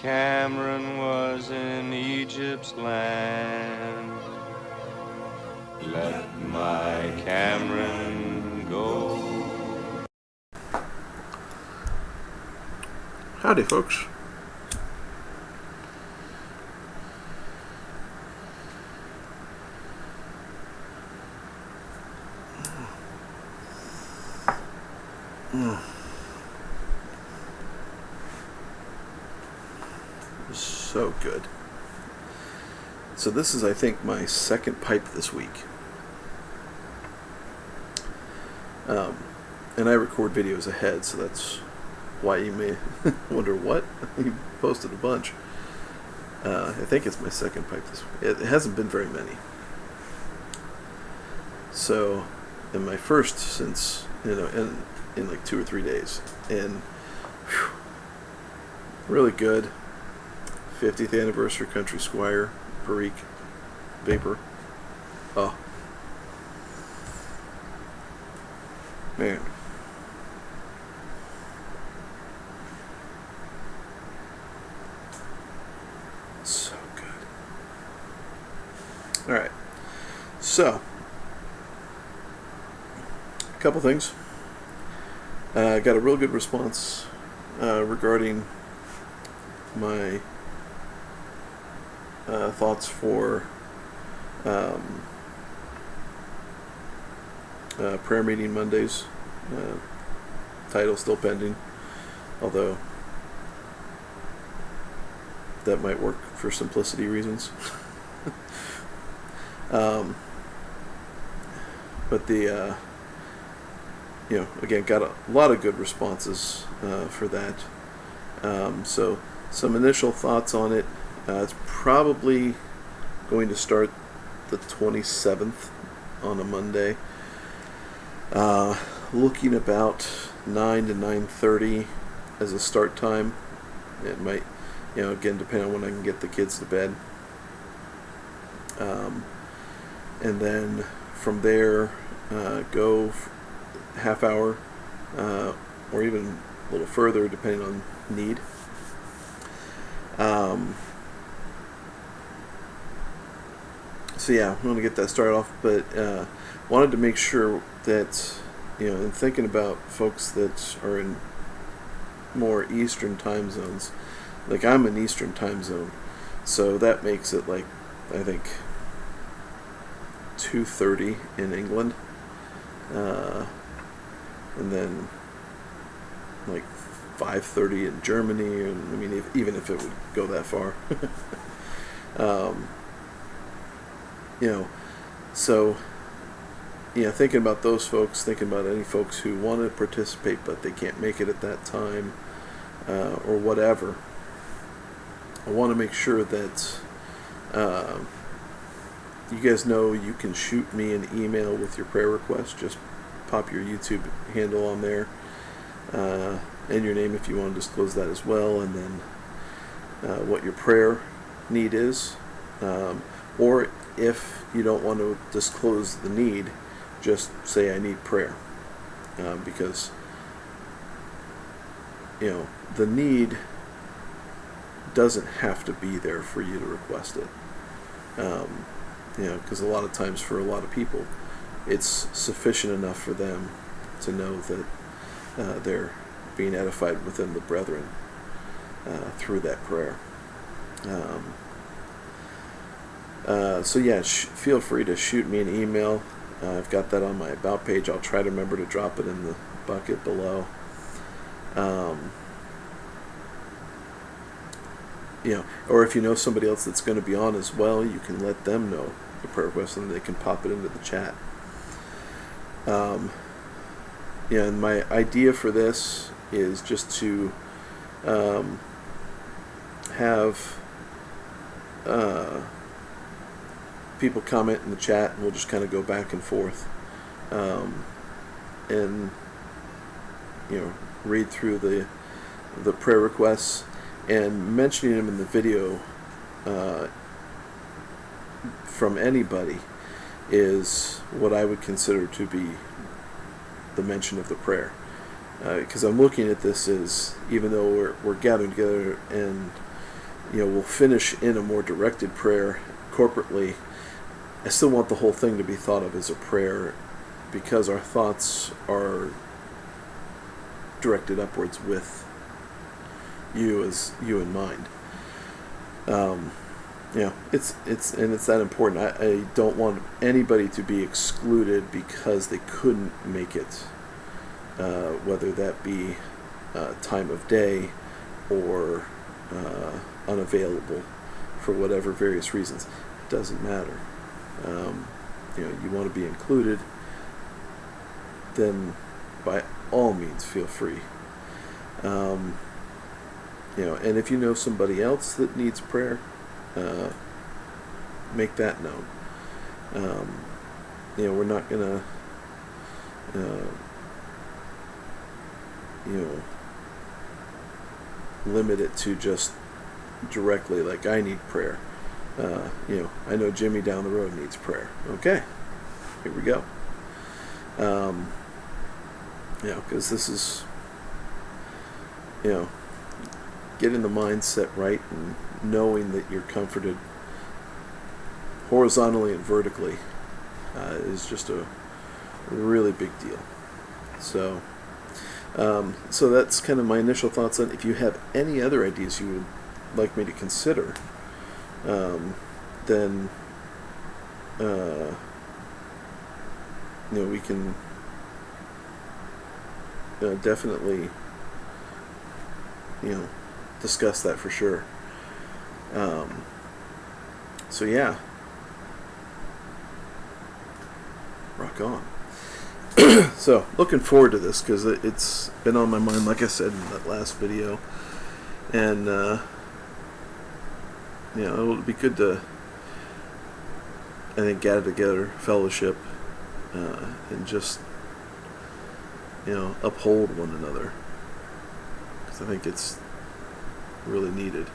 Cameron was in Egypt's land. Let my Cameron go. Howdy, folks. So good. So this is, I think, my second pipe this week. And I record videos ahead, so that's why you may wonder what. You posted a bunch. I think it's my second pipe this week. It hasn't been very many. So, and my first since, in like 2 or 3 days. And whew, really good. 50th anniversary Country Squire, Perique, Vapor. Oh. Man. So good. Alright. So, a couple things. I got a real good response regarding my thoughts for prayer meeting Mondays. Title still pending, although that might work for simplicity reasons. But the again, got a lot of good responses for that. So some initial thoughts on it. It's probably going to start the 27th on a Monday. Looking about 9 to 9:30 as a start time. It might, again, depend on when I can get the kids to bed. And then from there, go half hour, or even a little further, depending on need. So yeah, I'm going to get that started off, but wanted to make sure that, in thinking about folks that are in more Eastern time zones, like I'm in Eastern time zone, so that makes it like, I think, 2:30 in England, and then like 5:30 in Germany, and I mean, even if it would go that far. So, thinking about those folks, thinking about any folks who want to participate but they can't make it at that time, or whatever, I want to make sure that you guys know you can shoot me an email with your prayer request. Just pop your YouTube handle on there, and your name if you want to disclose that as well, and then what your prayer need is, or if you don't want to disclose the need, just say I need prayer, because the need doesn't have to be there for you to request it, because a lot of times for a lot of people it's sufficient enough for them to know that they're being edified within the brethren through that prayer. Feel free to shoot me an email. I've got that on my About page. I'll try to remember to drop it in the bucket below. Or if you know somebody else that's going to be on as well, you can let them know the prayer request and they can pop it into the chat. And my idea for this is just to have people comment in the chat, and we'll just kind of go back and forth, and read through the prayer requests, and mentioning them in the video from anybody is what I would consider to be the mention of the prayer. Because I'm looking at this as, even though we're gathering together and we'll finish in a more directed prayer corporately. I still want the whole thing to be thought of as a prayer, because our thoughts are directed upwards with you in mind. It's that important. I don't want anybody to be excluded because they couldn't make it, whether that be time of day or unavailable for whatever various reasons. It doesn't matter. You want to be included, then by all means feel free. And if you know somebody else that needs prayer, make that known. We're not gonna limit it to just directly like I need prayer. I know Jimmy down the road needs prayer. Okay, here we go. Because this is, getting the mindset right and knowing that you're comforted horizontally and vertically is just a really big deal. So that's kind of my initial thoughts on it. If you have any other ideas you would like me to consider, then we can definitely discuss that for sure. So yeah, rock on. So looking forward to this, because it's been on my mind, like I said in that last video, and it'll be good to, I think, gather together, fellowship, and just uphold one another, because I think it's really needed.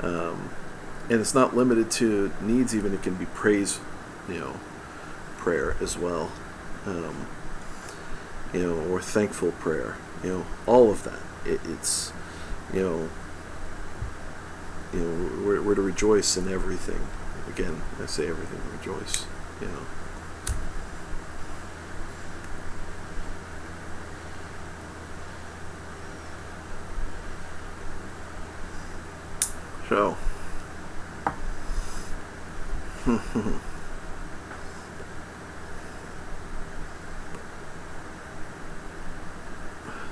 And it's not limited to needs, even it can be praise, prayer as well, or thankful prayer, all of that. It's we're to rejoice in everything. Again, I say everything, rejoice,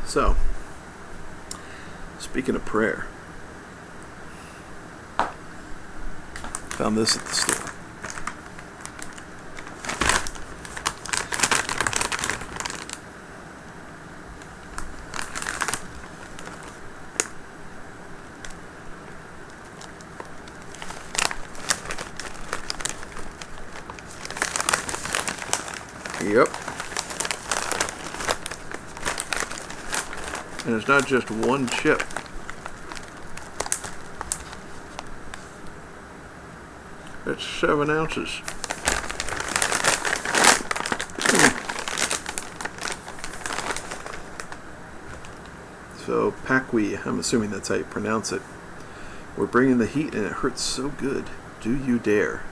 So, speaking of prayer, found this at the store. Yep. And it's not just one chip. It's 7 ounces. So, Pakwe, I'm assuming that's how you pronounce it. We're bringing the heat and it hurts so good. Do you dare?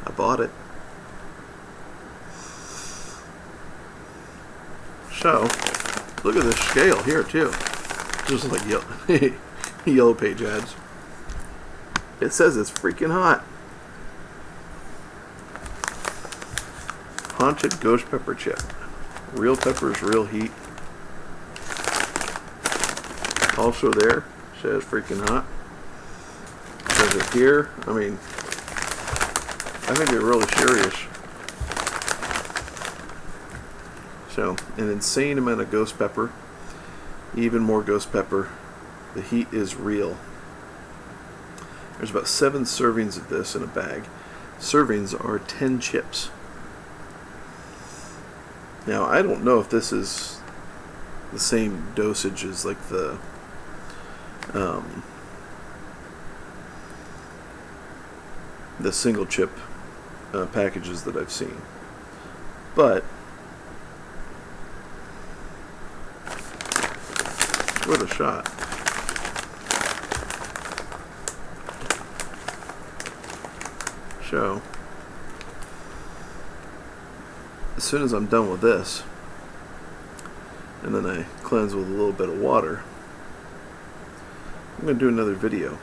I bought it. So, look at this scale here too. Just like Yellow Page ads. It says it's freaking hot. Haunted Ghost Pepper Chip. Real peppers, real heat. Also there, says freaking hot. Says it here. I mean, I think they're really serious. So, an insane amount of ghost pepper. Even more ghost pepper. The heat is real. There's about 7 servings of this in a bag. Servings are 10 chips. Now, I don't know if this is the same dosage as like the single chip packages that I've seen. But worth a shot. So, as soon as I'm done with this, and then I cleanse with a little bit of water, I'm going to do another video.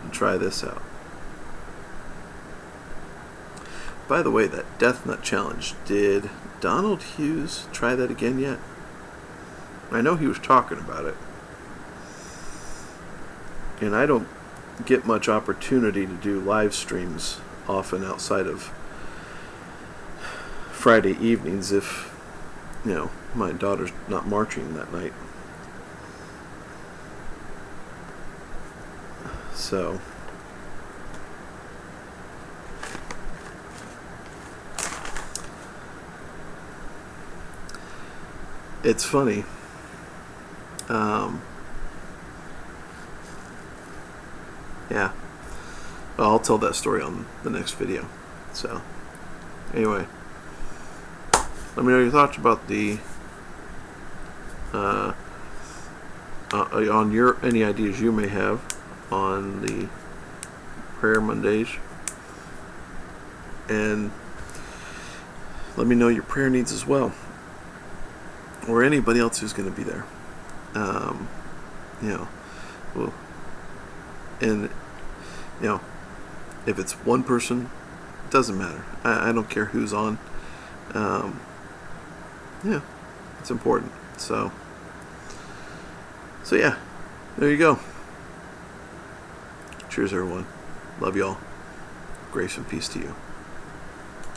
And try this out. By the way, that Death Nut Challenge, did Donald Hughes try that again yet? I know he was talking about it. And I don't get much opportunity to do live streams often outside of Friday evenings if, you know, my daughter's not marching that night. So, it's funny. Yeah. Well, I'll tell that story on the next video. So, anyway, let me know your thoughts about the on your any ideas you may have on the Prayer Mondays, and let me know your prayer needs as well, or anybody else who's going to be there. You know, well, and you know, if it's one person, it doesn't matter. I don't care who's on. Yeah, it's important. So yeah, there you go. Cheers, everyone. Love y'all. Grace and peace to you.